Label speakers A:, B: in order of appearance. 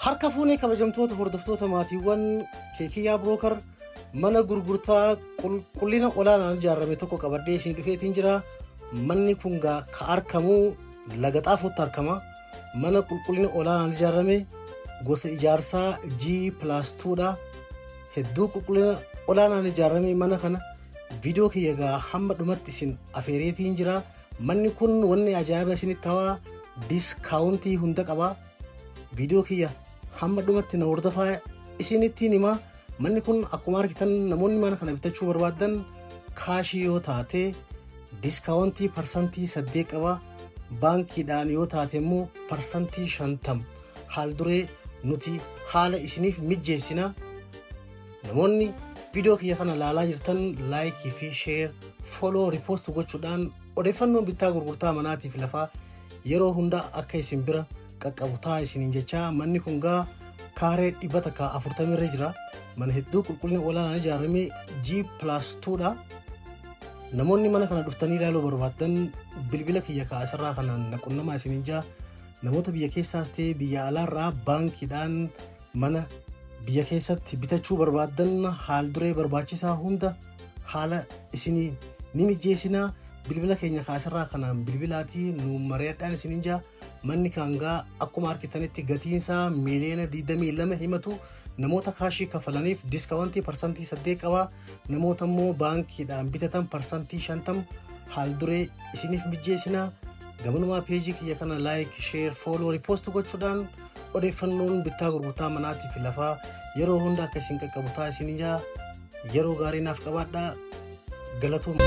A: harka fuunee kabajamtoota hordoftoota maatiiwwan Kiya broker mana gurgurtaa qulqullina olaanaan ijaarame tokko qabadhee isin dhufeetiin jira. Manni kun ka arkamu laga Tafootti argama. Mana qulqullina olaanaan ijaarame gosa ijaarsaa G+2 dha. Hedduu qulqullina olaanaan ijaarame mana kana video Kiya hamma dhumatti isin afeereetiin jira. Manni kun wanni ajaa'iba isinitti hawaa discountii hunda qaba. Video Kiya hamma dhumatti na hordofaa isinitti nima. Manni kun akkuma argitan namoonni mana kana bitachuu barbaadan kaashii yoo taate discountii percentii 8 qaba. Baankiidhaan yoo taate immoo percentii 50 haal duree nuti haala isiniif mijjeessina. Namoonni video Kiya kana laalaa jirtan like fi share follow repost gochuudhaan odeeffannoo bittaa gurgurtaa manaatiif lafaa yeroo hunda akka isin bira qaqqabutaa isiniin jecha. Manni kun Kare 40 irra jira. Mana hedduu qulqullina olaanaan ijaarame G+2 dha. Namoonni mana kana dhuftanii ilaaluu barbaadan bilbila Kiya asirraa kanaan quunnamaa isiniin jaa. Namoota biyya keessaas ta'ee biyya alaarraa baankiidhaan mana biyya keessatti bitachuu barbaadan haal duree barbaachisaa hunda haala isinii ni mijjeessinaa. Bilbila keenya asirraa kanaan bilbilaatii nu mari'adhaan isiniin jaa. Manni kangaa akkuma argitanitti gatiinsaa miliyoona 22 himatu. Namoota kaashii kafalaniif discountii percentii 8 qaba. Namoota immoo baankiidhaan bitatan percentii 50 haal duree isiniif mijjeessinaa. Gabanumaa peejii Kiya kana like share follow repost gochuudhaan odeeffannoon bittaa gurgurtaa manaatiif lafaa yeroo hunda akka isin qaqqabutaa isiniin jaa. Yeroo gaarii naaf qabaadhaa. Galatooma.